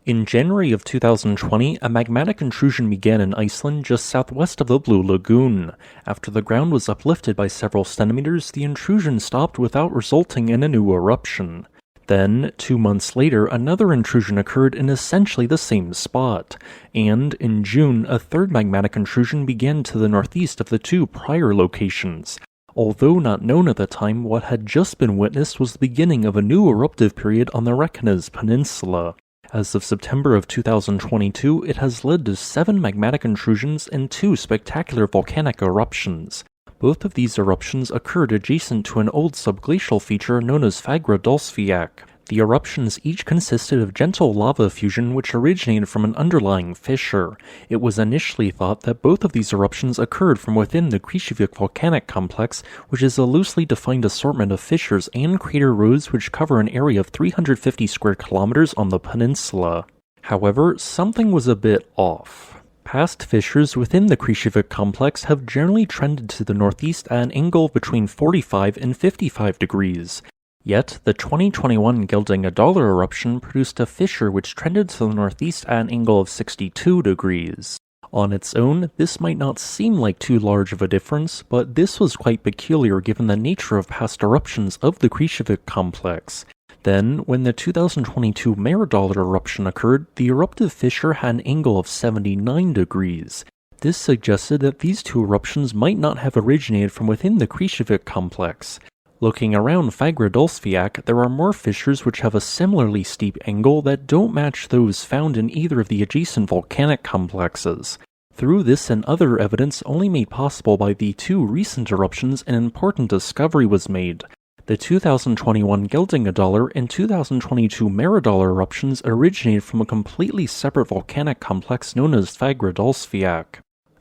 In January of 2020, a magmatic intrusion began in Iceland just southwest of the Blue Lagoon. After the ground was uplifted by several centimeters, the intrusion stopped without resulting in a new eruption. Then, 2 months later, another intrusion occurred in essentially the same spot, and in June, a third magmatic intrusion began to the northeast of the two prior locations. Although not known at the time, what had just been witnessed was the beginning of a new eruptive period on the Reykjanes Peninsula. As of September of 2022, it has led to 7 magmatic intrusions and 2 spectacular volcanic eruptions. Both of these eruptions occurred adjacent to an old subglacial feature known as Fagradalsfjall. The eruptions each consisted of gentle lava effusion which originated from an underlying fissure. It was initially thought that both of these eruptions occurred from within the Krysuvik volcanic complex, which is a loosely defined assortment of fissures and crater roads which cover an area of 350 square kilometers on the peninsula. However, something was a bit off. Past fissures within the Krysuvik complex have generally trended to the northeast at an angle between 45 and 55 degrees. Yet, the 2021 Geldingadalir eruption produced a fissure which trended to the northeast at an angle of 62 degrees. On its own, this might not seem like too large of a difference, but this was quite peculiar given the nature of past eruptions of the Krysuvik complex. Then, when the 2022 Meradalir eruption occurred, the eruptive fissure had an angle of 79 degrees. This suggested that these two eruptions might not have originated from within the Krysuvik complex. Looking around Fagradalsfjall, there are more fissures which have a similarly steep angle that don't match those found in either of the adjacent volcanic complexes. Through this and other evidence only made possible by the 2 recent eruptions, an important discovery was made. The 2021 Geldingadalir and 2022 Meradalir eruptions originated from a completely separate volcanic complex known as Fagradalsfjall.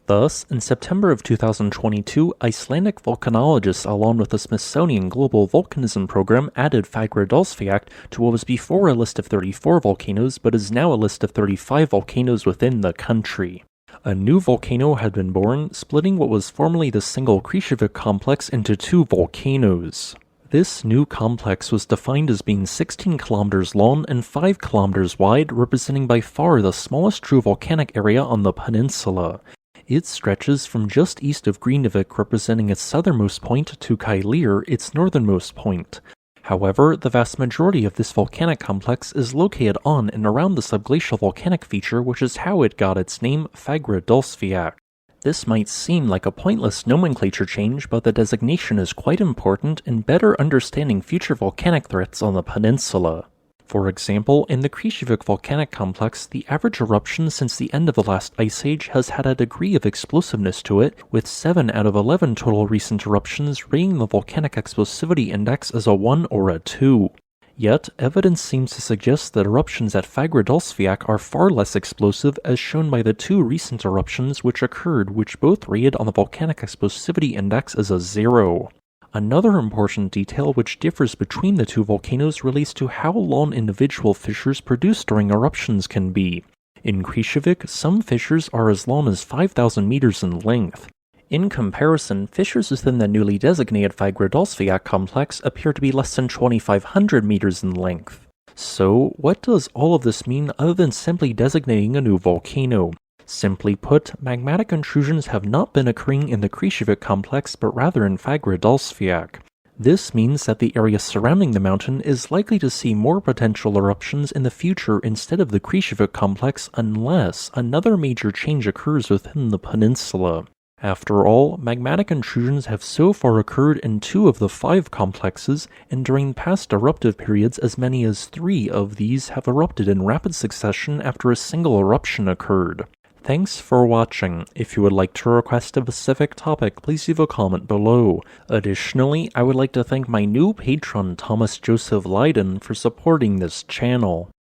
Thus, in September of 2022, Icelandic volcanologists along with the Smithsonian Global Volcanism Program added Fagradalsfjall to what was before a list of 34 volcanoes but is now a list of 35 volcanoes within the country. A new volcano had been born, splitting what was formerly the single Krysuvik complex into 2 volcanoes. This new complex was defined as being 16 kilometers long and 5 kilometers wide, representing by far the smallest true volcanic area on the peninsula. It stretches from just east of Grindavik, representing its southernmost point, to Keilir, its northernmost point. However, the vast majority of this volcanic complex is located on and around the subglacial volcanic feature, which is how it got its name, Fagradalsfjall. This might seem like a pointless nomenclature change, but the designation is quite important in better understanding future volcanic threats on the peninsula. For example, in the Krysuvik volcanic complex, the average eruption since the end of the last ice age has had a degree of explosiveness to it, with 7 out of 11 total recent eruptions rating the volcanic explosivity index as a 1 or a 2. Yet, evidence seems to suggest that eruptions at Fagradalsfjall are far less explosive, as shown by the 2 recent eruptions which occurred, which both rated on the volcanic explosivity index as a 0. Another important detail which differs between the 2 volcanoes relates to how long individual fissures produced during eruptions can be. In Krysuvik, some fissures are as long as 5,000 meters in length. In comparison, fissures within the newly designated Fagradalsfjall complex appear to be less than 2,500 meters in length. So, what does all of this mean other than simply designating a new volcano? Simply put, magmatic intrusions have not been occurring in the Krysuvik complex but rather in Fagradalsfjall. This means that the area surrounding the mountain is likely to see more potential eruptions in the future instead of the Krysuvik complex unless another major change occurs within the peninsula. After all, magmatic intrusions have so far occurred in 2 of the 5 complexes, and during past eruptive periods as many as 3 of these have erupted in rapid succession after a single eruption occurred. Thanks for watching. If you would like to request a specific topic, please leave a comment below. Additionally, I would like to thank my new patron Thomas Joseph Leiden for supporting this channel.